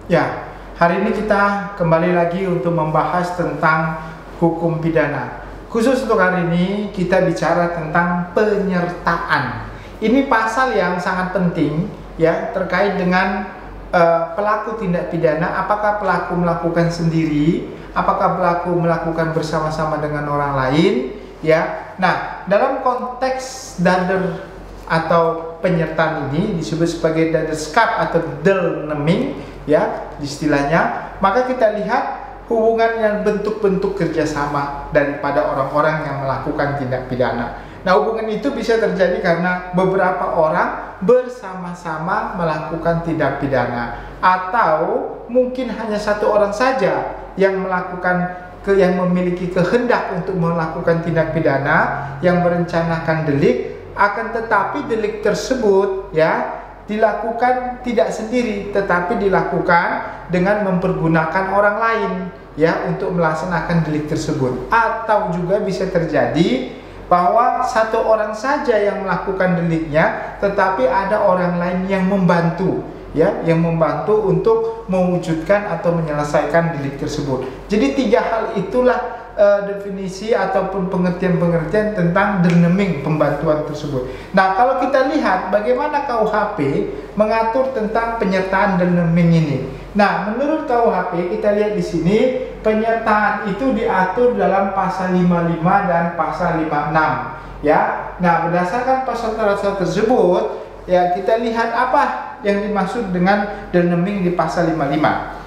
Ya, hari ini kita kembali lagi untuk membahas tentang hukum pidana. Khusus untuk hari ini kita bicara tentang penyertaan. Ini pasal yang sangat penting ya, terkait dengan pelaku tindak pidana. Apakah pelaku melakukan sendiri, apakah pelaku melakukan bersama-sama dengan orang lain ya. Nah, dalam konteks dader atau penyertaan ini disebut sebagai daderskap atau deelneming ya istilahnya. Maka kita lihat hubungan yang bentuk-bentuk kerjasama daripada orang-orang yang melakukan tindak pidana. Nah, hubungan itu bisa terjadi karena beberapa orang bersama-sama melakukan tindak pidana, atau mungkin hanya satu orang saja yang yang memiliki kehendak untuk melakukan tindak pidana, yang merencanakan delik. Akan tetapi delik tersebut ya dilakukan tidak sendiri, tetapi dilakukan dengan mempergunakan orang lain ya untuk melaksanakan delik tersebut. Atau juga bisa terjadi bahwa satu orang saja yang melakukan deliknya, tetapi ada orang lain yang membantu ya, yang membantu untuk mewujudkan atau menyelesaikan delik tersebut. Jadi tiga hal itulah definisi ataupun pengertian-pengertian tentang deelneming, pembantuan tersebut. Nah, kalau kita lihat bagaimana KUHP mengatur tentang penyertaan deelneming ini. Nah, menurut KUHP kita lihat di sini penyertaan itu diatur dalam pasal 55 dan pasal 56 ya. Nah, berdasarkan pasal-pasal tersebut ya, kita lihat apa yang dimaksud dengan deelneming di pasal 55.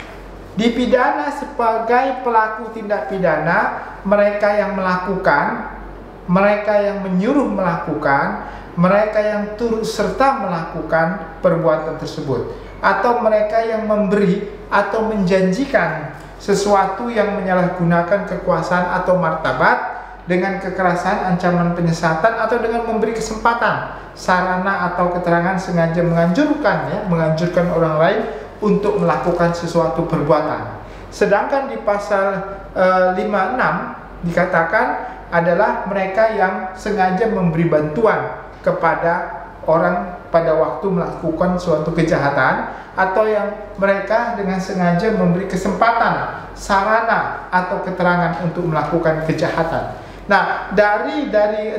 Dipidana sebagai pelaku tindak pidana mereka yang melakukan, mereka yang menyuruh melakukan, mereka yang turut serta melakukan perbuatan tersebut, atau mereka yang memberi atau menjanjikan sesuatu yang menyalahgunakan kekuasaan atau martabat dengan kekerasan, ancaman penyesatan, atau dengan memberi kesempatan, sarana atau keterangan sengaja menganjurkan orang lain untuk melakukan sesuatu perbuatan. Sedangkan di pasal 56 dikatakan adalah mereka yang sengaja memberi bantuan kepada orang pada waktu melakukan suatu kejahatan, atau yang mereka dengan sengaja memberi kesempatan, sarana atau keterangan untuk melakukan kejahatan. Nah, dari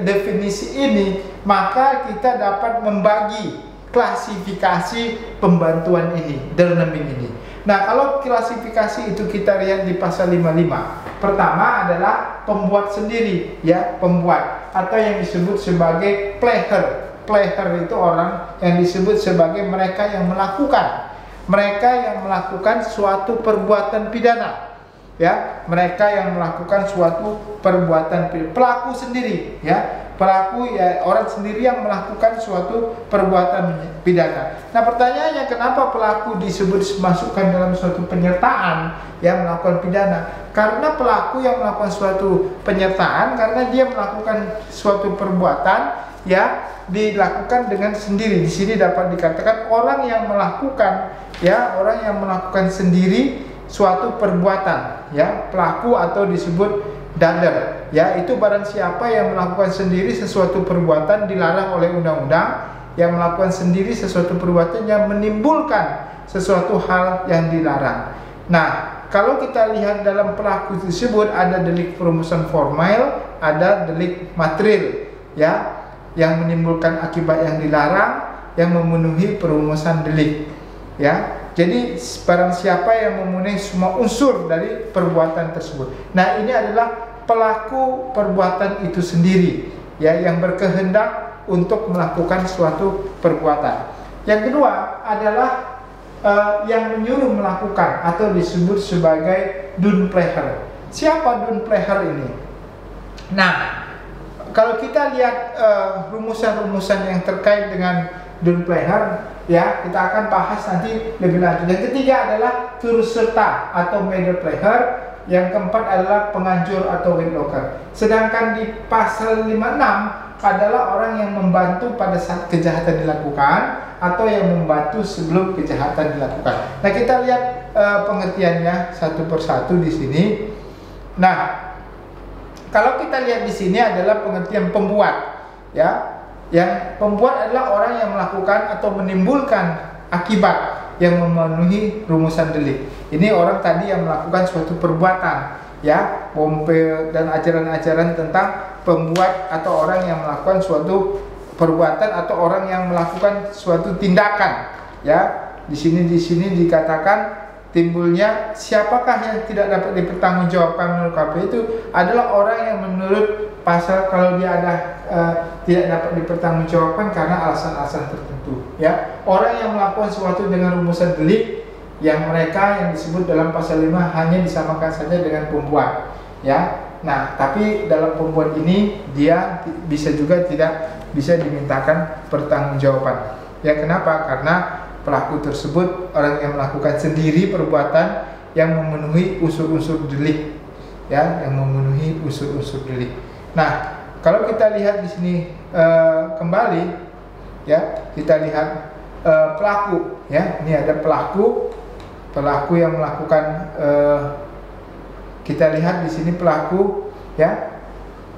definisi ini maka kita dapat membagi klasifikasi pembantuan ini, deelneming ini. Nah, kalau klasifikasi itu kita lihat di pasal 55. Pertama adalah pembuat sendiri ya, pembuat, atau yang disebut sebagai pleher. Pleher itu orang yang disebut sebagai mereka yang melakukan suatu perbuatan pidana. Ya, mereka yang melakukan suatu perbuatan pidana, pelaku sendiri ya. Pelaku ya orang sendiri yang melakukan suatu perbuatan pidana. Nah, pertanyaannya kenapa pelaku disebut masukkan dalam suatu penyertaan yang melakukan pidana? Karena pelaku yang melakukan suatu penyertaan karena dia melakukan suatu perbuatan ya dilakukan dengan sendiri. Di sini dapat dikatakan orang yang melakukan sendiri suatu perbuatan ya, pelaku atau disebut dader ya, itu barang siapa yang melakukan sendiri sesuatu perbuatan dilarang oleh undang-undang, yang melakukan sendiri sesuatu perbuatan yang menimbulkan sesuatu hal yang dilarang. Nah, kalau kita lihat dalam pelaku tersebut ada delik perumusan formal, ada delik material ya, yang menimbulkan akibat yang dilarang, yang memenuhi perumusan delik ya. Jadi barang siapa yang memenuhi semua unsur dari perbuatan tersebut. Nah, ini adalah pelaku perbuatan itu sendiri ya, yang berkehendak untuk melakukan suatu perbuatan. Yang kedua adalah yang menyuruh melakukan atau disebut sebagai doenpleger. Siapa doenpleger ini? Nah, kalau kita lihat rumusan-rumusan yang terkait dengan doenpleger ya, kita akan bahas nanti lebih lanjut. Yang ketiga adalah turut serta atau medepleger. Yang keempat adalah penganjur atau witlocker. Sedangkan di pasal 56 adalah orang yang membantu pada saat kejahatan dilakukan atau yang membantu sebelum kejahatan dilakukan. Nah, kita lihat pengertiannya satu persatu di sini. Nah, kalau kita lihat di sini adalah pengertian pembuat ya. Yang pembuat adalah orang yang melakukan atau menimbulkan akibat yang memenuhi rumusan delik. Ini orang tadi yang melakukan suatu perbuatan, ya, pompe dan ajaran-ajaran tentang pembuat atau orang yang melakukan suatu perbuatan atau orang yang melakukan suatu tindakan, ya. Di sini dikatakan timbulnya siapakah yang tidak dapat dipertanggungjawabkan menurut KPU itu adalah orang yang menurut pasal kalau dia ada tidak dapat dipertanggungjawabkan karena alasan-alasan tertentu, ya. Orang yang melakukan sesuatu dengan rumusan delik yang mereka yang disebut dalam pasal 5 hanya disamakan saja dengan pembuat, ya. Nah, tapi dalam pembuat ini dia bisa juga tidak bisa dimintakan pertanggungjawaban. Ya, kenapa? Karena pelaku tersebut orang yang melakukan sendiri perbuatan yang memenuhi unsur-unsur delik, ya, yang memenuhi unsur-unsur delik. Nah, kalau kita lihat di sini kembali, ya, kita lihat pelaku, ya, ini ada pelaku yang melakukan, kita lihat di sini pelaku, ya.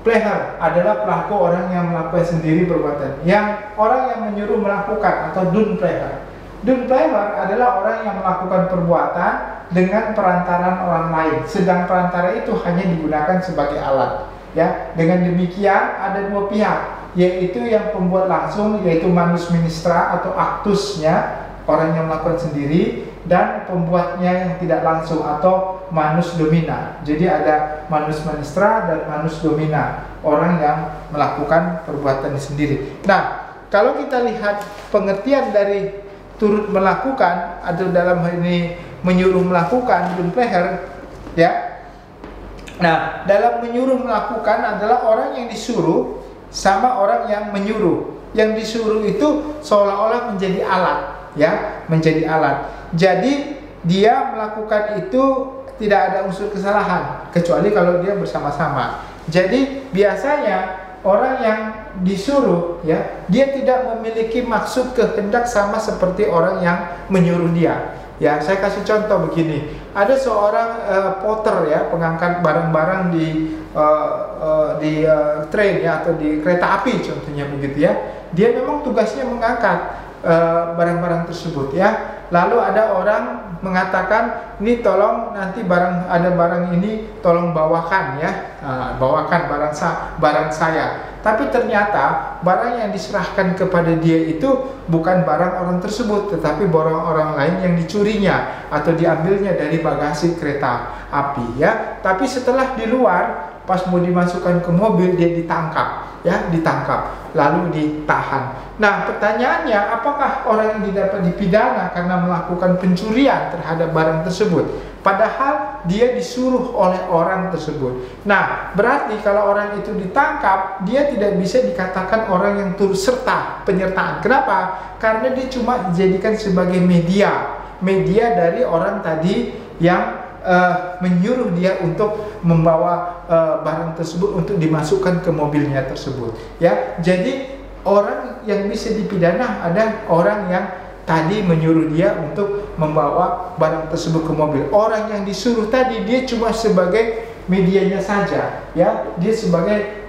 Pleher adalah pelaku orang yang melakukan sendiri perbuatan. Yang orang yang menyuruh melakukan atau dun pleher. Dun pleher adalah orang yang melakukan perbuatan dengan perantaran orang lain, sedang perantara itu hanya digunakan sebagai alat. Ya, dengan demikian ada dua pihak, yaitu yang pembuat langsung, yaitu manus ministra atau aktusnya, orang yang melakukan sendiri, dan pembuatnya yang tidak langsung atau manus domina. Jadi ada manus ministra dan manus domina, orang yang melakukan perbuatan sendiri. Nah, kalau kita lihat pengertian dari turut melakukan atau dalam hal ini menyuruh melakukan dun pleher, ya. Nah, dalam menyuruh melakukan adalah orang yang disuruh sama orang yang menyuruh. Yang disuruh itu seolah-olah menjadi alat, ya, menjadi alat. Jadi dia melakukan itu tidak ada unsur kesalahan kecuali kalau dia bersama-sama. Jadi biasanya orang yang disuruh, ya, dia tidak memiliki maksud kehendak sama seperti orang yang menyuruh dia. Ya, saya kasih contoh begini. Ada seorang porter, ya, pengangkat barang-barang di train, ya, atau di kereta api contohnya begitu, ya. Dia memang tugasnya mengangkat barang-barang tersebut, ya. Lalu ada orang mengatakan, ini tolong nanti ada barang ini tolong bawakan, ya, bawakan barang saya. Tapi ternyata barang yang diserahkan kepada dia itu bukan barang orang tersebut, tetapi barang orang lain yang dicurinya atau diambilnya dari bagasi kereta api, ya. Tapi setelah di luar, pas mau dimasukkan ke mobil, dia ditangkap, ya, ditangkap lalu ditahan. Nah, pertanyaannya, apakah orang yang dapat dipidana karena melakukan pencurian terhadap barang tersebut, padahal dia disuruh oleh orang tersebut? Nah, berarti kalau orang itu ditangkap, dia tidak bisa dikatakan orang yang turut serta penyertaan. Kenapa? Karena dia cuma dijadikan sebagai media dari orang tadi yang menyuruh dia untuk membawa barang tersebut untuk dimasukkan ke mobilnya tersebut, ya. Jadi orang yang bisa dipidana ada orang yang tadi menyuruh dia untuk membawa barang tersebut ke mobil. Orang yang disuruh tadi dia cuma sebagai medianya saja, ya. Dia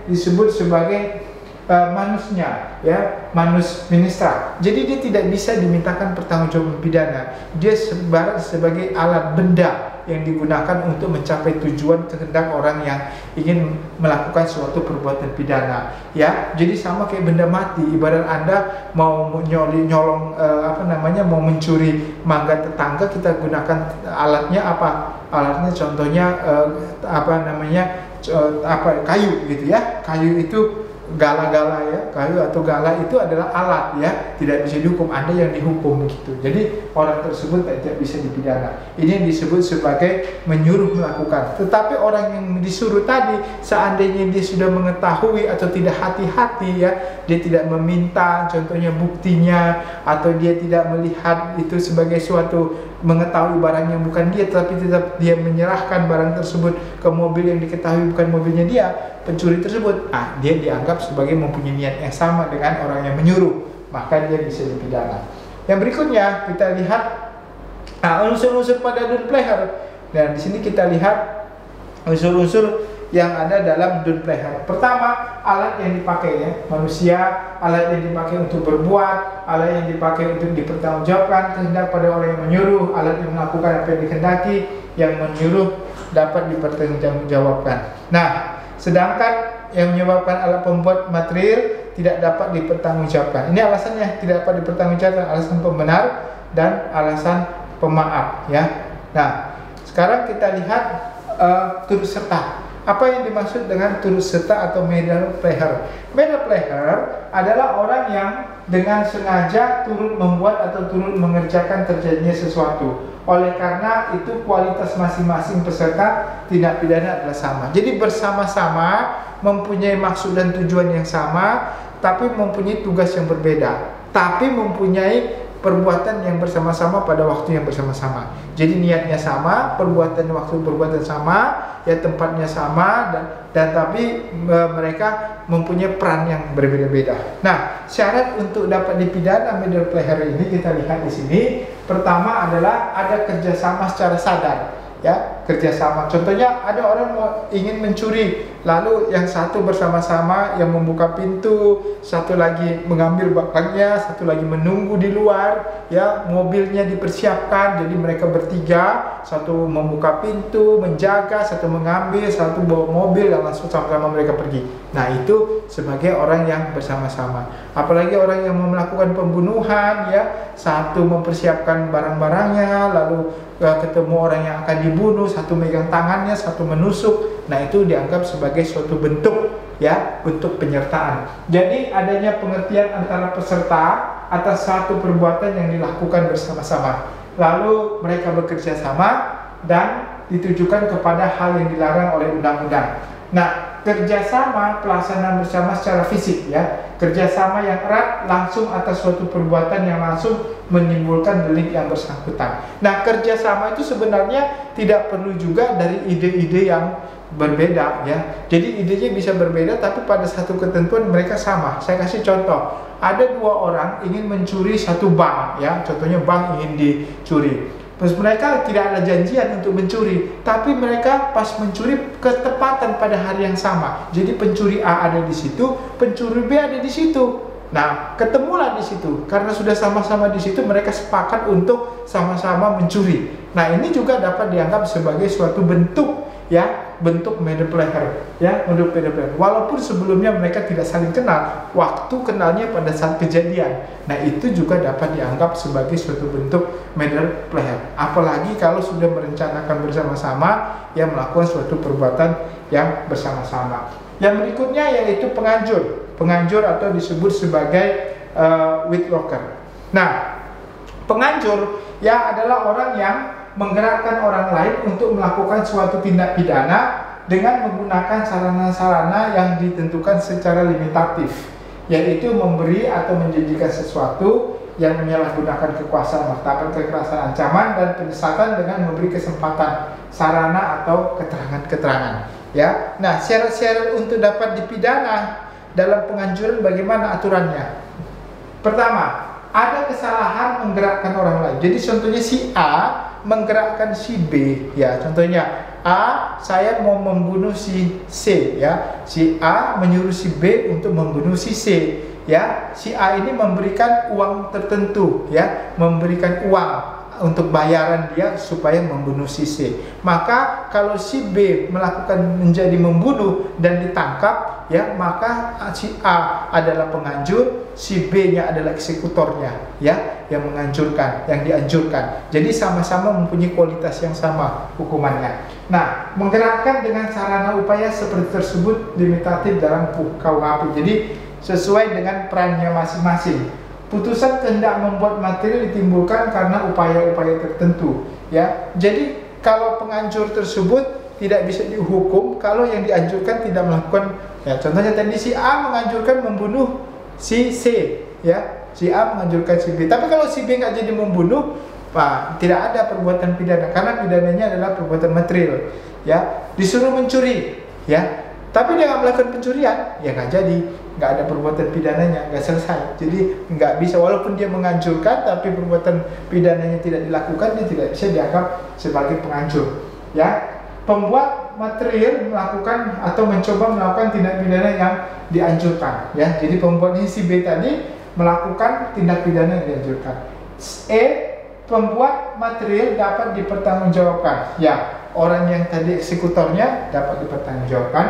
disebut sebagai manusnya, ya, manus ministra. Jadi dia tidak bisa dimintakan pertanggungjawaban pidana. Dia sebagai alat benda yang digunakan untuk mencapai tujuan kehendak orang yang ingin melakukan suatu perbuatan pidana, ya. Jadi sama kayak benda mati. Ibarat Anda mau nyolong mau mencuri mangga tetangga, kita gunakan alatnya apa? Alatnya contohnya kayu gitu, ya. Kayu itu gala-gala, ya, kayu atau gala itu adalah alat, ya, tidak bisa dihukum. Anda yang dihukum gitu. Jadi orang tersebut tidak bisa dipidana. Ini yang disebut sebagai menyuruh melakukan. Tetapi orang yang disuruh tadi, seandainya dia sudah mengetahui atau tidak hati-hati, ya, dia tidak meminta contohnya buktinya, atau dia tidak melihat itu sebagai suatu mengetahui barang yang bukan dia, tapi tetap dia menyerahkan barang tersebut ke mobil yang diketahui bukan mobilnya dia, pencuri tersebut, dia dianggap sebagai mempunyai niat yang sama dengan orang yang menyuruh, maka dia bisa dipidana. Yang berikutnya kita lihat unsur-unsur pada dun pleher. Dan di sini kita lihat unsur-unsur yang ada dalam Dun Pleher. Pertama, alat yang dipakai ya, manusia, alat yang dipakai untuk berbuat, alat yang dipakai untuk dipertanggungjawabkan kehendak pada orang yang menyuruh, alat yang melakukan apa yang dikehendaki, yang menyuruh dapat dipertanggungjawabkan. Nah, sedangkan yang menyebabkan alat pembuat material tidak dapat dipertanggungjawabkan. Ini alasannya tidak dapat dipertanggungjawabkan, alasan pembenar dan alasan pemaaf ya. Nah, sekarang kita lihat turut serta. Apa yang dimaksud dengan turut serta atau medal player? Medal player adalah orang yang dengan sengaja turut membuat atau turut mengerjakan terjadinya sesuatu. Oleh karena itu kualitas masing-masing peserta tindak pidana adalah sama. Jadi bersama-sama mempunyai maksud dan tujuan yang sama, tapi mempunyai tugas yang berbeda, tapi mempunyai perbuatan yang bersama-sama pada waktu yang bersama-sama. Jadi niatnya sama, perbuatan waktu perbuatan sama, ya tempatnya sama, dan tapi mereka mempunyai peran yang berbeda-beda. Nah, syarat untuk dapat dipidana medal player ini kita lihat di sini. Pertama adalah ada kerjasama secara sadar, ya, kerjasama. Contohnya ada orang ingin mencuri, lalu yang satu bersama-sama yang membuka pintu, satu lagi mengambil barangnya, satu lagi menunggu di luar, ya, mobilnya dipersiapkan, jadi mereka bertiga, satu membuka pintu, menjaga, satu mengambil, satu bawa mobil, dan langsung sama-sama mereka pergi. Nah, itu sebagai orang yang bersama-sama. Apalagi orang yang melakukan pembunuhan, ya, satu mempersiapkan barang-barangnya, lalu ketemu orang yang akan dibunuh, satu megang tangannya, satu menusuk. Nah, itu dianggap sebagai suatu bentuk, ya, bentuk penyertaan. Jadi adanya pengertian antara peserta atas satu perbuatan yang dilakukan bersama-sama, lalu mereka bekerja sama dan ditujukan kepada hal yang dilarang oleh undang-undang. Nah, kerjasama pelaksanaan bersama secara fisik, ya, kerjasama yang erat langsung atas suatu perbuatan yang langsung menimbulkan delik yang bersangkutan. Nah, kerjasama itu sebenarnya tidak perlu juga dari ide-ide yang berbeda, ya. Jadi idenya bisa berbeda, tapi pada satu ketentuan mereka sama. Saya kasih contoh. Ada dua orang ingin mencuri satu bank, ya. Contohnya bank ingin dicuri. Terus mereka tidak ada janjian untuk mencuri, tapi mereka pas mencuri ketepatan pada hari yang sama. Jadi pencuri A ada di situ, pencuri B ada di situ. Nah, ketemulah di situ. Karena sudah sama-sama di situ, mereka sepakat untuk sama-sama mencuri. Nah, ini juga dapat dianggap sebagai suatu bentuk, ya, bentuk medal player, ya, bentuk medal player. Walaupun sebelumnya mereka tidak saling kenal, waktu kenalnya pada saat kejadian. Nah, itu juga dapat dianggap sebagai suatu bentuk medal player. Apalagi kalau sudah merencanakan bersama-sama, ya, melakukan suatu perbuatan yang bersama-sama. Yang berikutnya yaitu penganjur atau disebut sebagai witlocker. Nah, penganjur, ya, adalah orang yang menggerakkan orang lain untuk melakukan suatu tindak pidana dengan menggunakan sarana-sarana yang ditentukan secara limitatif, yaitu memberi atau menjanjikan sesuatu yang menyalahgunakan kekuasaan, martabat, kekerasan, ancaman, dan penyesatan dengan memberi kesempatan, sarana atau keterangan-keterangan. Ya, nah, syarat-syarat untuk dapat dipidana dalam penganjuran bagaimana aturannya? Pertama, ada kesalahan menggerakkan orang lain. Jadi contohnya si A menggerakkan si B, ya. Contohnya A, saya mau membunuh si C, ya. Si A menyuruh si B untuk membunuh si C, ya. Si A ini memberikan uang tertentu, ya, memberikan uang untuk bayaran dia supaya membunuh si C. Maka kalau si B melakukan menjadi membunuh dan ditangkap, ya, maka si A adalah penganjur, si B-nya adalah eksekutornya, ya, yang menganjurkan, yang dianjurkan. Jadi sama-sama mempunyai kualitas yang sama hukumannya. Nah, menggerakkan dengan sarana upaya seperti tersebut limitatif dalam KUHP. Jadi sesuai dengan perannya masing-masing. Putusan kehendak membuat material ditimbulkan karena upaya-upaya tertentu, ya. Jadi kalau penganjur tersebut tidak bisa dihukum kalau yang dianjurkan tidak melakukan, ya. Contohnya tadi si A menganjurkan membunuh si C, ya. Si A menganjurkan si B. Tapi kalau si B nggak jadi membunuh, Pak, tidak ada perbuatan pidana karena pidananya adalah perbuatan material, ya. Disuruh mencuri, ya. Tapi dia nggak melakukan pencurian, ya nggak jadi, nggak ada perbuatan pidananya, nggak selesai. Jadi nggak bisa, walaupun dia menganjurkan, tapi perbuatan pidananya tidak dilakukan, dia tidak bisa dianggap sebagai penganjur, ya. pembuat material melakukan atau mencoba melakukan tindak pidana yang dianjurkan, ya. Jadi pembuatnya si B tadi melakukan tindak pidana yang dianjurkan. E, pembuat material dapat dipertanggungjawabkan, ya. Orang yang tadi eksekutornya dapat dipertanggungjawabkan.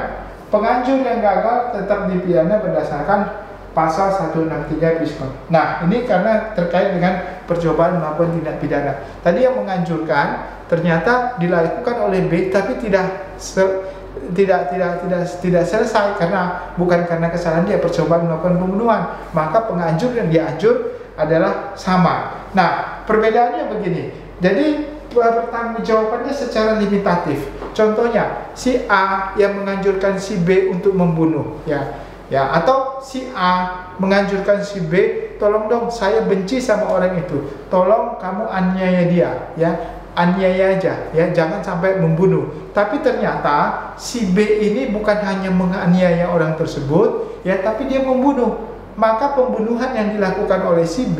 Penganjur yang gagal tetap dipidana berdasarkan pasal 163 Piskon. Nah, ini karena terkait dengan percobaan melakukan tindak pidana. Tadi yang menganjurkan ternyata dilakukan oleh B, tapi tidak selesai karena bukan karena kesalahan dia, percobaan melakukan pembunuhan. Maka penganjur dan dianjur adalah sama. Nah, perbedaannya begini. Jadi pertanggungjawabannya secara limitatif. Contohnya, si A yang menganjurkan si B untuk membunuh, ya, atau si A menganjurkan si B, tolong dong, saya benci sama orang itu, tolong kamu aniaya dia, ya, aniaya aja, ya, jangan sampai membunuh. Tapi ternyata si B ini bukan hanya menganiaya orang tersebut, ya, tapi dia membunuh. Maka pembunuhan yang dilakukan oleh si B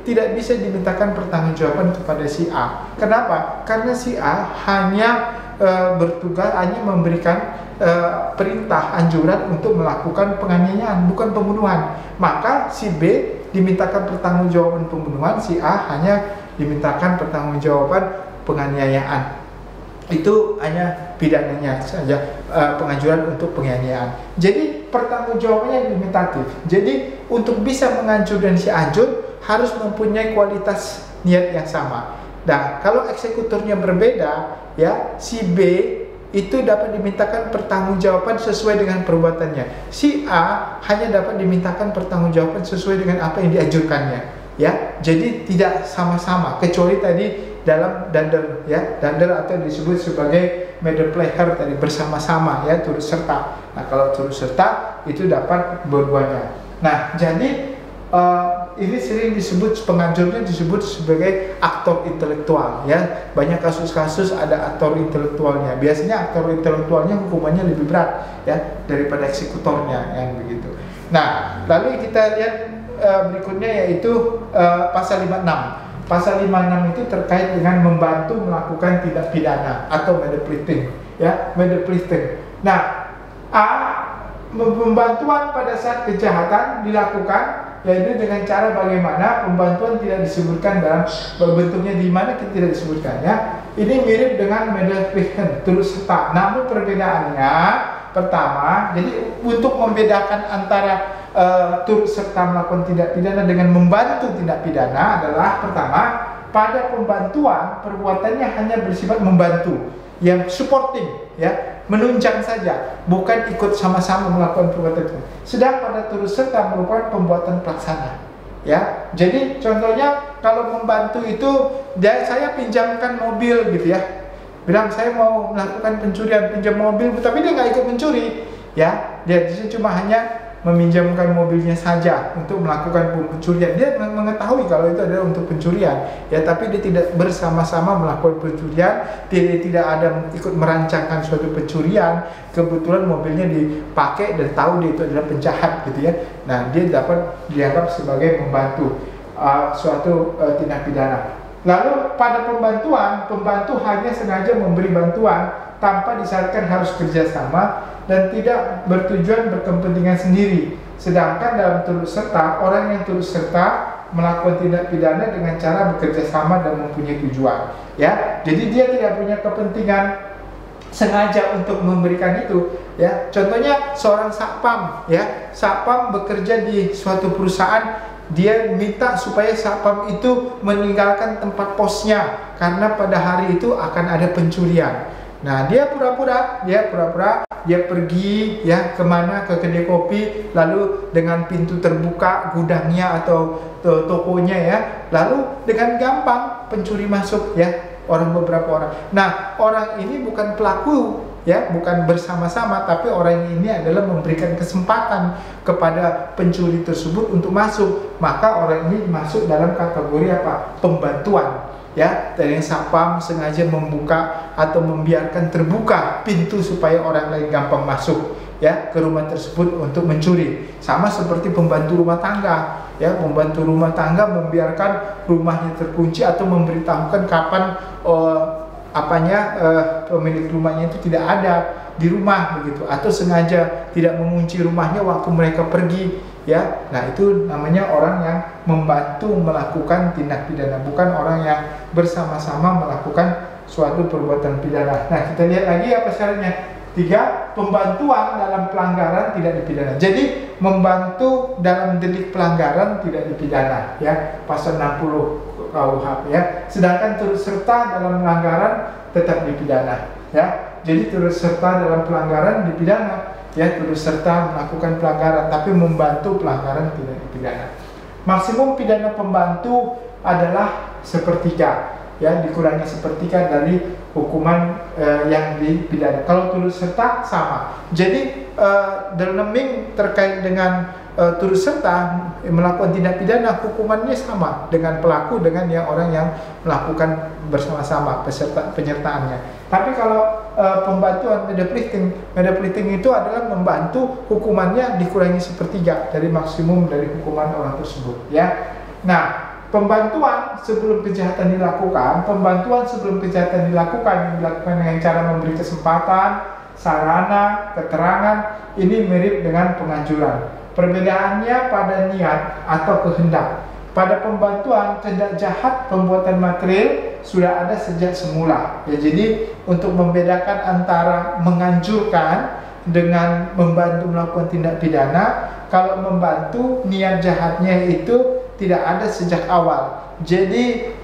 tidak bisa dimintakan pertanggungjawaban kepada si A. Kenapa? Karena si A hanya bertugas, hanya memberikan perintah anjuran untuk melakukan penganiayaan, bukan pembunuhan. Maka si B dimintakan pertanggungjawaban pembunuhan, si A hanya dimintakan pertanggungjawaban penganiayaan. Itu hanya pidananya saja, penganjuran untuk penganiayaan. Jadi pertanggungjawabannya limitatif. Jadi untuk bisa menganjur dan si anjur harus mempunyai kualitas niat yang sama. Nah, kalau eksekutornya berbeda, ya, si B itu dapat dimintakan pertanggungjawaban sesuai dengan perbuatannya. Si A hanya dapat dimintakan pertanggungjawaban sesuai dengan apa yang dianjurkannya, ya. Jadi tidak sama-sama, kecuali tadi dalam dander, ya, dander atau disebut sebagai medplayer tadi, bersama-sama, ya, turut serta. Nah, kalau turut serta itu dapat dua-duanya. Nah, jadi ini sering disebut, penganjurnya disebut sebagai aktor intelektual, ya. Banyak kasus-kasus ada aktor intelektualnya. Biasanya aktor intelektualnya hukumannya lebih berat, ya, daripada eksekutornya, yang begitu. Nah, lalu kita lihat berikutnya, yaitu pasal 56. Pasal 56 itu terkait dengan membantu melakukan tindak pidana atau medepleting, ya, medepleting. Nah, A, pembantuan pada saat kejahatan dilakukan, yaitu dengan cara bagaimana pembantuan tidak disebutkan dalam bentuknya di mana, kita tidak disebutkan, ya. Ini mirip dengan medepleting, turut serta. Namun perbedaannya pertama, jadi untuk membedakan antara turut serta melakukan tindak pidana dengan membantu tindak pidana adalah, pertama, pada pembantuan perbuatannya hanya bersifat membantu, yang supporting, ya, menunjang saja, bukan ikut sama-sama melakukan perbuatan itu. Sedang pada turut serta merupakan pembuatan pelaksana, ya. Jadi contohnya kalau membantu itu, saya pinjamkan mobil gitu, ya, bilang saya mau melakukan pencurian, pinjam mobil, tapi dia nggak ikut mencuri, ya, dia cuma hanya meminjamkan mobilnya saja untuk melakukan pencurian. Dia mengetahui kalau itu adalah untuk pencurian, ya, tapi dia tidak bersama-sama melakukan pencurian, dia tidak ada ikut merancangkan suatu pencurian. Kebetulan mobilnya dipakai dan tahu dia itu adalah penjahat, gitu, ya. Nah, dia dapat dianggap sebagai membantu suatu tindak pidana. Lalu pada pembantuan, pembantu hanya sengaja memberi bantuan tanpa disyaratkan harus kerjasama dan tidak bertujuan berkepentingan sendiri. Sedangkan dalam turut serta, orang yang turut serta melakukan tindak pidana dengan cara bekerja sama dan mempunyai tujuan, ya. Jadi dia tidak punya kepentingan sengaja untuk memberikan itu, ya. Contohnya seorang satpam, ya, satpam bekerja di suatu perusahaan, dia minta supaya satpam itu meninggalkan tempat posnya karena pada hari itu akan ada pencurian. Nah, dia pura-pura dia pergi, ya, kemana, ke kedai kopi, lalu dengan pintu terbuka gudangnya atau tokonya, ya, lalu dengan gampang pencuri masuk, ya, beberapa orang. Nah, orang ini bukan pelaku, ya, bukan bersama-sama, tapi orang ini adalah memberikan kesempatan kepada pencuri tersebut untuk masuk. Maka orang ini masuk dalam kategori apa? Pembantuan, ya. Dari satpam sengaja membuka atau membiarkan terbuka pintu supaya orang lain gampang masuk, ya, ke rumah tersebut untuk mencuri. Sama seperti pembantu rumah tangga, ya, pembantu rumah tangga membiarkan rumahnya terkunci atau memberitahukan kapan pemilik rumahnya itu tidak ada di rumah begitu, atau sengaja tidak mengunci rumahnya waktu mereka pergi, ya. Nah, itu namanya orang yang membantu melakukan tindak pidana, bukan orang yang bersama-sama melakukan suatu perbuatan pidana. Nah, kita lihat lagi apa syaratnya. 3, pembantuan dalam pelanggaran tidak dipidana. Jadi membantu dalam delik pelanggaran tidak dipidana, ya, pasal 60 KUHP, ya. Sedangkan turut serta dalam pelanggaran tetap dipidana, ya. Jadi turut serta dalam pelanggaran dipidana, ya, turut serta melakukan pelanggaran, tapi membantu pelanggaran tidak dipidana. Maksimum pidana pembantu adalah sepertiga, ya, dikurangi sepertiga dari hukuman yang dipidana. Kalau turut serta sama. Jadi dalam terkait dengan turut serta melakukan tindak pidana, hukumannya sama dengan pelaku dengan yang orang yang melakukan bersama-sama penyertaannya. Tapi kalau pembantuan medepleting itu adalah membantu, hukumannya dikurangi sepertiga dari maksimum dari hukuman orang tersebut, ya. Nah, pembantuan sebelum kejahatan dilakukan yang dilakukan dengan cara memberi kesempatan, sarana, keterangan, ini mirip dengan penganjuran. Perbedaannya pada niat atau kehendak. Pada pembantuan, kehendak jahat pembuatan material sudah ada sejak semula, ya. Jadi untuk membedakan antara menganjurkan dengan membantu melakukan tindak pidana, kalau membantu niat jahatnya itu tidak ada sejak awal. Jadi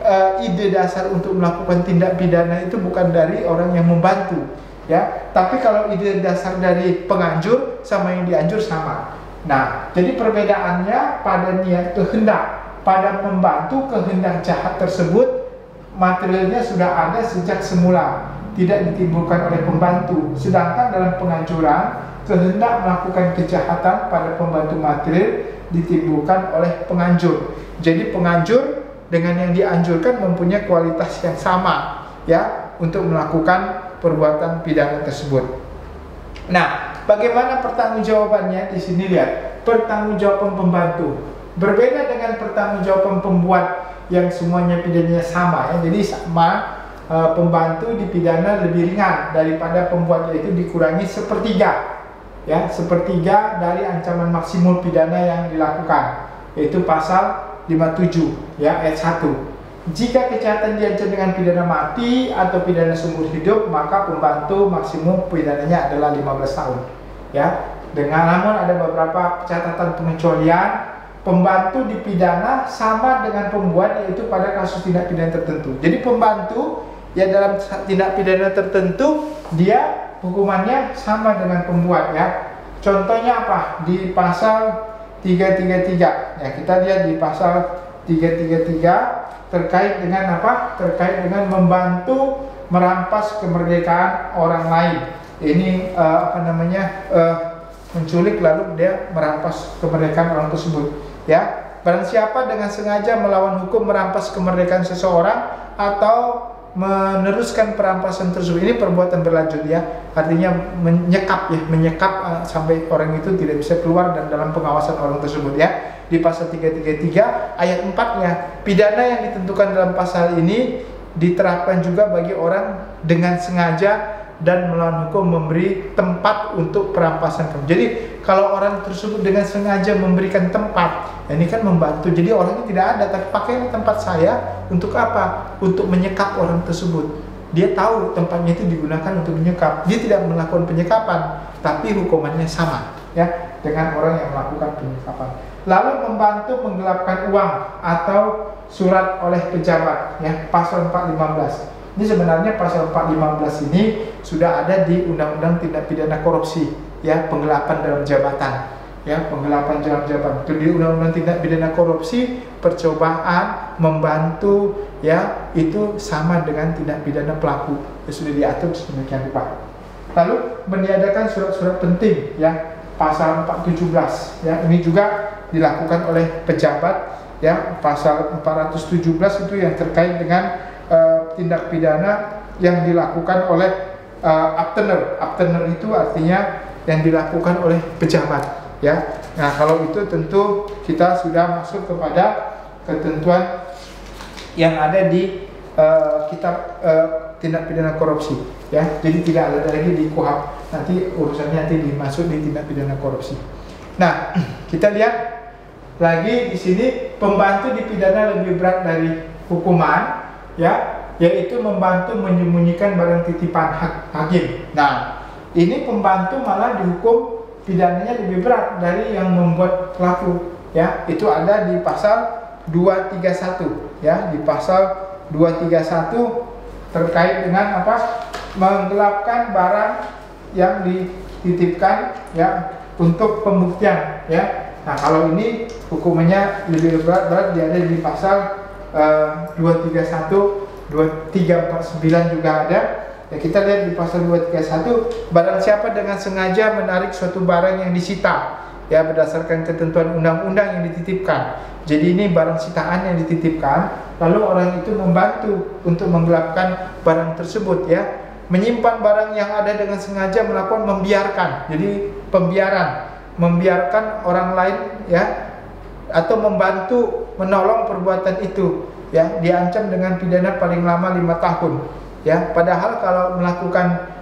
ide dasar untuk melakukan tindak pidana itu bukan dari orang yang membantu, ya. Tapi kalau ide dasar dari penganjur sama yang dianjur sama. Nah, jadi perbedaannya pada niat kehendak. Pada membantu, kehendak jahat tersebut materialnya sudah ada sejak semula, tidak ditimbulkan oleh pembantu. Sedangkan dalam penganjuran, kehendak melakukan kejahatan pada pembantu material ditimbulkan oleh penganjur. Jadi penganjur dengan yang dianjurkan mempunyai kualitas yang sama, ya, untuk melakukan perbuatan pidana tersebut. Nah, bagaimana pertanggungjawabannya? Di sini lihat, pertanggungjawaban pembantu berbeda dengan pertanggungjawaban pembuat yang semuanya pidananya sama, ya. Jadi sama, pembantu dipidana lebih ringan daripada pembuat, yaitu dikurangi sepertiga, ya, sepertiga dari ancaman maksimum pidana yang dilakukan, yaitu pasal 57, ya, ayat 1. Jika kejahatan diancam dengan pidana mati atau pidana seumur hidup, maka pembantu maksimum pidananya adalah 15 tahun, ya. Namun ada beberapa catatan pengecualian. Pembantu dipidana sama dengan pembuat, yaitu pada kasus tindak pidana tertentu. Jadi pembantu, ya, dalam tindak pidana tertentu dia hukumannya sama dengan pembuat, ya. Contohnya apa? Di pasal 333, ya, kita lihat di pasal 333 terkait dengan apa? Terkait dengan membantu merampas kemerdekaan orang lain. Ini menculik lalu dia merampas kemerdekaan orang tersebut, ya. Barang siapa dengan sengaja melawan hukum merampas kemerdekaan seseorang atau meneruskan perampasan tersebut, ini perbuatan berlanjut, ya, artinya menyekap sampai orang itu tidak bisa keluar dan dalam pengawasan orang tersebut, ya. Di pasal 333 ayat 4-nya, pidana yang ditentukan dalam pasal ini diterapkan juga bagi orang dengan sengaja dan melawan hukum memberi tempat untuk perampasan. Jadi kalau orang tersebut dengan sengaja memberikan tempat, ini kan membantu. Jadi orangnya tidak ada, tapi pakailah tempat saya untuk apa? Untuk menyekap orang tersebut. Dia tahu tempatnya itu digunakan untuk menyekap. Dia tidak melakukan penyekapan, tapi hukumannya sama, ya, dengan orang yang melakukan penyekapan. Lalu membantu menggelapkan uang atau surat oleh pejabat, ya, pasal 415. Ini sebenarnya pasal 415 ini sudah ada di Undang-Undang Tindak Pidana Korupsi, ya, penggelapan dalam jabatan, ya, penggelapan dalam jabatan. Itu di Undang-Undang Tindak Pidana Korupsi, percobaan, membantu, ya, itu sama dengan tindak pidana pelaku, ya, sudah diatur sedemikian rupa. Lalu meniadakan surat-surat penting, ya, pasal 417, ya, ini juga dilakukan oleh pejabat, ya. Pasal 417 itu yang terkait dengan tindak pidana yang dilakukan oleh abtener. Abtener itu artinya yang dilakukan oleh pejabat, ya. Nah, kalau itu tentu kita sudah masuk kepada ketentuan yang ada di kitab tindak pidana korupsi, ya. Jadi tidak ada lagi di KUHP. Nanti urusannya nanti dimasuk di tindak pidana korupsi. Nah, kita lihat lagi di sini pembantu dipidana lebih berat dari hukuman, ya, yaitu membantu menyembunyikan barang titipan hakim. Nah, ini pembantu malah dihukum pidananya lebih berat dari yang membuat pelaku, ya. Itu ada di pasal 231, ya, di pasal 231 terkait dengan apa? Menggelapkan barang yang dititipkan, ya, untuk pembuktian, ya. Nah, kalau ini hukumannya lebih berat dia ada di pasal 231, 2349 juga ada. Ya, kita lihat di pasal 231, barang siapa dengan sengaja menarik suatu barang yang disita, ya, berdasarkan ketentuan undang-undang yang dititipkan. Jadi ini barang sitaan yang dititipkan, lalu orang itu membantu untuk menggelapkan barang tersebut, ya. Menyimpan barang yang ada dengan sengaja melakukan membiarkan. Jadi membiarkan orang lain, ya, atau membantu menolong perbuatan itu, ya, diancam dengan pidana paling lama 5 tahun, ya. Padahal kalau melakukan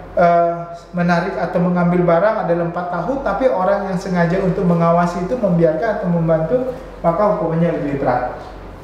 menarik atau mengambil barang adalah 4 tahun, tapi orang yang sengaja untuk mengawasi itu membiarkan atau membantu, maka hukumannya lebih berat.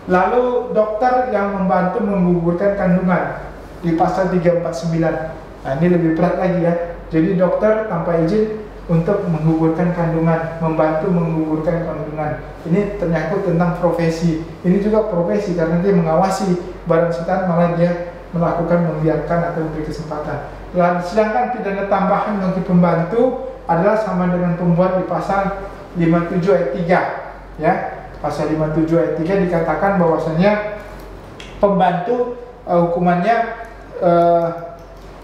Lalu dokter yang membantu menggugurkan kandungan di pasal 349. Nah, ini lebih berat lagi, ya. Jadi dokter tanpa izin untuk menggugurkan kandungan, membantu menggugurkan kandungan. Ini ternyangkut tentang profesi. Ini juga profesi karena dia mengawasi barang sitaan, malah dia melakukan membiarkan atau memberi kesempatan. Sedangkan pidana tambahan bagi pembantu adalah sama dengan pembuat di pasal 57 ayat 3, ya. Pasal 57 ayat 3 dikatakan bahwasanya pembantu hukumannya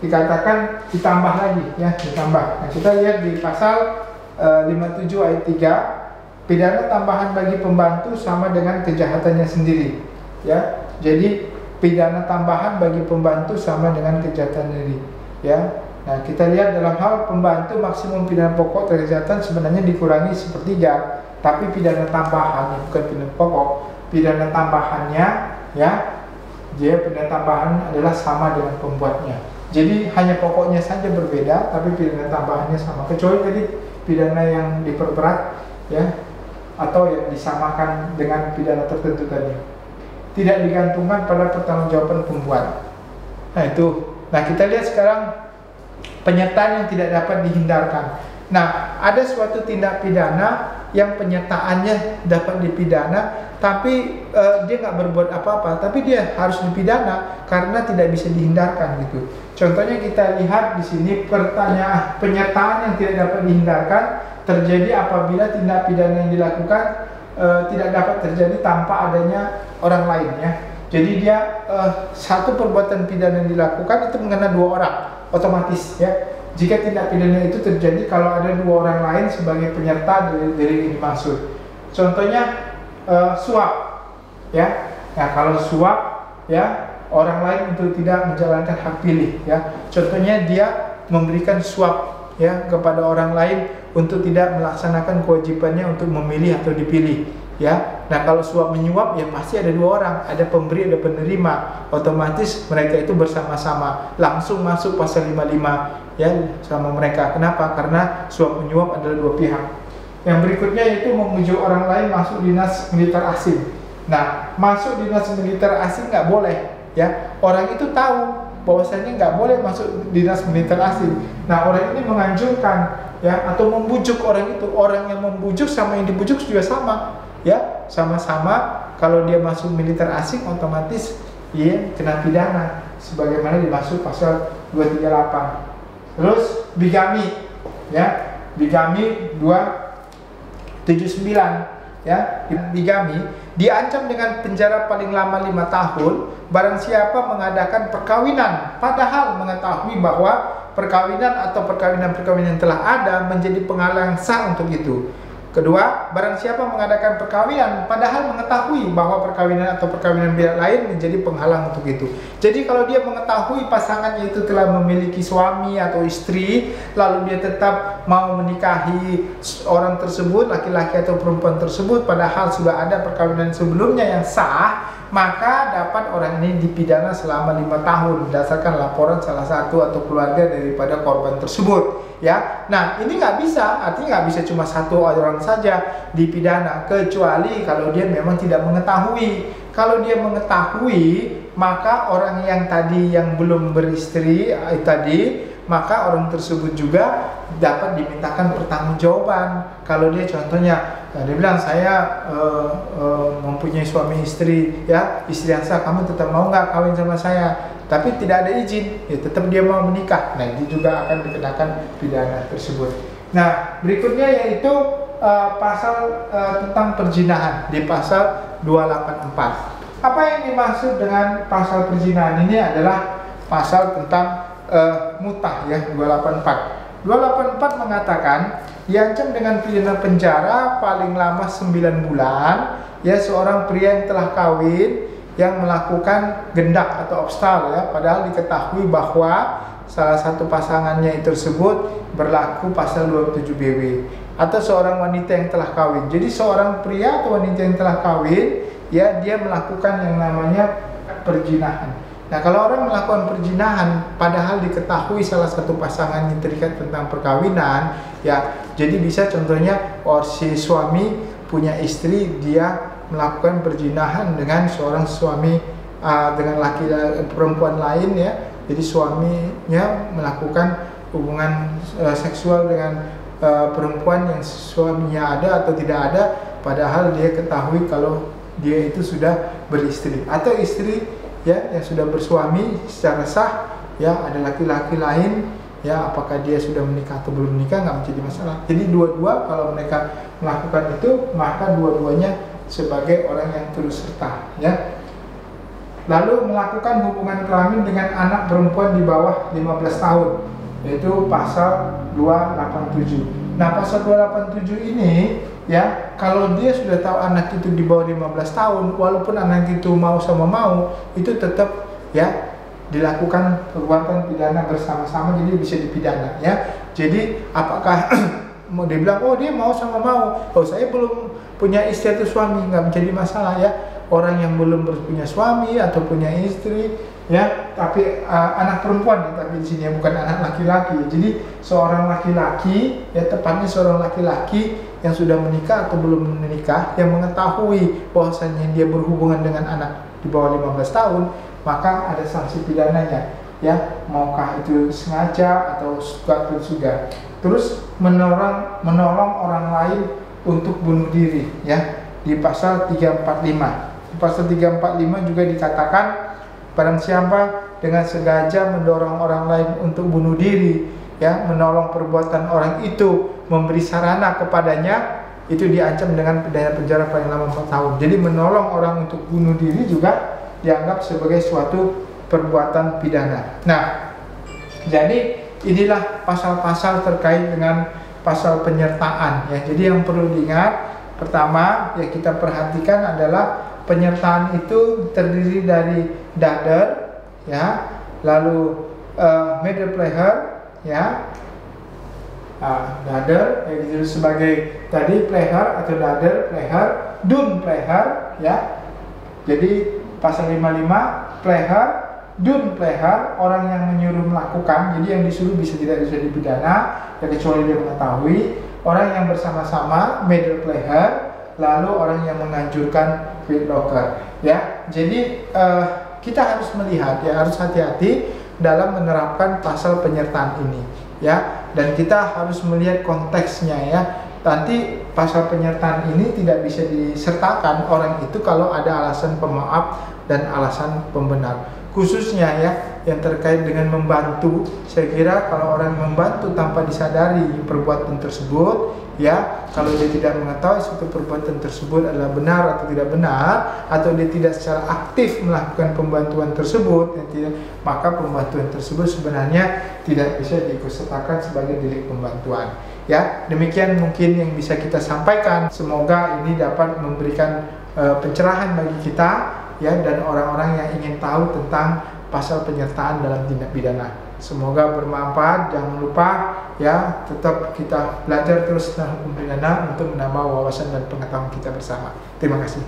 dikatakan ditambah lagi, ya, ditambah. Nah, kita lihat di pasal 57 ayat 3, pidana tambahan bagi pembantu sama dengan kejahatannya sendiri, ya. Jadi pidana tambahan bagi pembantu sama dengan kejahatan sendiri, ya. Nah, kita lihat dalam hal pembantu maksimum pidana pokok kejahatan sebenarnya dikurangi 1/3, tapi pidana tambahan, bukan pidana pokok, pidana tambahannya, ya, dia pidana tambahan adalah sama dengan pembuatnya. Jadi hanya pokoknya saja berbeda, tapi pidana tambahannya sama. Kecuali tadi pidana yang diperberat, ya, atau yang disamakan dengan pidana tertentu tadi. Tidak digantungkan pada pertanggungjawaban pembuat. Nah, itu. Nah, kita lihat sekarang penyertaan yang tidak dapat dihindarkan. Nah, ada suatu tindak pidana yang penyertaannya dapat dipidana, tapi dia nggak berbuat apa-apa, tapi dia harus dipidana karena tidak bisa dihindarkan, gitu. Contohnya kita lihat di sini pertanyaan penyertaan yang tidak dapat dihindarkan terjadi apabila tindak pidana yang dilakukan tidak dapat terjadi tanpa adanya orang lain, ya. Jadi dia satu perbuatan pidana yang dilakukan itu mengena 2 orang otomatis, ya. Jika tindak pidana itu terjadi kalau ada 2 orang lain sebagai penyerta dari ini maksud. Contohnya suap, ya. Nah, kalau suap, ya, orang lain untuk tidak menjalankan hak pilih, ya. Contohnya dia memberikan suap, ya, kepada orang lain untuk tidak melaksanakan kewajibannya untuk memilih atau dipilih, ya. Nah, kalau suap menyuap, ya pasti ada 2 orang, ada pemberi ada penerima, otomatis mereka itu bersama-sama langsung masuk pasal 55, ya, sama mereka. Kenapa? Karena suap menyuap adalah 2 pihak. Yang berikutnya yaitu memujuk orang lain masuk dinas militer asing. Nah, masuk dinas militer asing nggak boleh, ya. Orang itu tahu bahwasanya nggak boleh masuk dinas militer asing. Nah, orang ini menganjurkan, ya, atau membujuk orang itu. Orang yang membujuk sama yang dibujuk juga sama, ya, sama-sama. Kalau dia masuk militer asing, otomatis dia kena pidana sebagaimana dimaksud pasal 238. Terus bigami, ya, bigami 279, ya. Bigami diancam dengan penjara paling lama 5 tahun barang siapa mengadakan perkawinan padahal mengetahui bahwa perkawinan atau perkawinan telah ada menjadi penghalang sah untuk itu. Kedua, barang siapa mengadakan perkawinan padahal mengetahui bahwa perkawinan atau perkawinan pihak lain menjadi penghalang untuk itu. Jadi kalau dia mengetahui pasangannya itu telah memiliki suami atau istri, lalu dia tetap mau menikahi orang tersebut, laki-laki atau perempuan tersebut, padahal sudah ada perkawinan sebelumnya yang sah, maka dapat orang ini dipidana selama 5 tahun berdasarkan laporan salah satu atau keluarga daripada korban tersebut, ya. Nah, ini nggak bisa, artinya nggak bisa cuma satu orang saja dipidana, kecuali kalau dia memang tidak mengetahui. Kalau dia mengetahui, maka orang yang tadi yang belum beristri tadi, maka orang tersebut juga dapat dimintakan pertanggungjawaban. Kalau dia contohnya, dia bilang saya mempunyai suami istri, ya, istri saya, kamu tetap mau nggak kawin sama saya? Tapi tidak ada izin, ya tetap dia mau menikah. Nah, itu juga akan dikenakan pidana tersebut. Nah, berikutnya yaitu pasal tentang perzinahan di pasal 284. Apa yang dimaksud dengan pasal perzinahan ini adalah pasal tentang mutah, ya, 284. 284 mengatakan diancam dengan pidana penjara paling lama 9 bulan, ya, seorang pria yang telah kawin yang melakukan gendak atau obstal, ya, padahal diketahui bahwa salah satu pasangannya tersebut berlaku pasal 27 BW, atau seorang wanita yang telah kawin. Jadi seorang pria atau wanita yang telah kawin, ya, dia melakukan yang namanya perzinahan. Nah, kalau orang melakukan perzinahan padahal diketahui salah satu pasangannya terikat tentang perkawinan, ya, jadi bisa contohnya si suami punya istri, dia melakukan perzinahan dengan seorang suami dengan perempuan lain, ya. Jadi suaminya melakukan hubungan seksual dengan perempuan yang suaminya ada atau tidak ada, padahal dia ketahui kalau dia itu sudah beristri, atau istri, ya, yang sudah bersuami secara sah, ya, ada laki-laki lain, ya, apakah dia sudah menikah atau belum menikah nggak menjadi masalah. Jadi dua-dua kalau mereka melakukan itu, maka dua-duanya sebagai orang yang turut serta, ya. Lalu melakukan hubungan kelamin dengan anak perempuan di bawah 15 tahun, yaitu pasal 287. Nah, pasal 287 ini, ya, kalau dia sudah tahu anak itu di bawah 15 tahun, walaupun anak itu mau sama mau, itu tetap, ya, dilakukan perbuatan pidana bersama-sama, jadi bisa dipidana, ya. Jadi apakah mau dibilang, oh dia mau sama mau, oh saya belum punya istri atau suami, nggak menjadi masalah, ya. Orang yang belum punya suami atau punya istri, ya, tapi anak perempuan, ya, tapi di sini bukan anak laki-laki. Jadi seorang laki-laki, ya, tepatnya seorang laki-laki yang sudah menikah atau belum menikah, yang mengetahui bahwasanya dia berhubungan dengan anak di bawah 15 tahun, maka ada sanksi pidananya, ya, maukah itu sengaja atau suka atau sudah. Terus menolong orang lain untuk bunuh diri, ya, di pasal 345. Di pasal 345 juga dikatakan barang siapa dengan sengaja mendorong orang lain untuk bunuh diri, ya, menolong perbuatan orang itu, memberi sarana kepadanya, itu diancam dengan pidana penjara paling lama 4 tahun. Jadi menolong orang untuk bunuh diri juga dianggap sebagai suatu perbuatan pidana. Nah, jadi inilah pasal-pasal terkait dengan pasal penyertaan, ya. Jadi yang perlu diingat, pertama yang kita perhatikan adalah penyertaan itu terdiri dari dader, ya, lalu middle player, ya, dader, yaitu sebagai tadi player atau dader, player, dun player, ya. Jadi pasal 55 player, dun player, orang yang menyuruh melakukan, jadi yang disuruh tidak bisa dipidana, ya, kecuali dia mengetahui. Orang yang bersama-sama, middle player, lalu orang yang menganjurkan, field locker, ya. Jadi kita harus melihat, ya, harus hati-hati dalam menerapkan pasal penyertaan ini, ya, dan kita harus melihat konteksnya, ya. Nanti pasal penyertaan ini tidak bisa disertakan orang itu kalau ada alasan pemaaf dan alasan pembenar, khususnya, ya, yang terkait dengan membantu. Saya kira kalau orang membantu tanpa disadari perbuatan tersebut, ya, kalau dia tidak mengetahui suatu perbuatan tersebut adalah benar atau tidak benar, atau dia tidak secara aktif melakukan pembantuan tersebut, maka pembantuan tersebut sebenarnya tidak bisa diikutsertakan sebagai delik pembantuan, ya. Demikian mungkin yang bisa kita sampaikan. Semoga ini dapat memberikan pencerahan bagi kita, ya, dan orang-orang yang ingin tahu tentang pasal penyertaan dalam tindak pidana. Semoga bermanfaat. Jangan lupa, ya, tetap kita belajar terus tentang hukum pidana untuk menambah wawasan dan pengetahuan kita bersama. Terima kasih.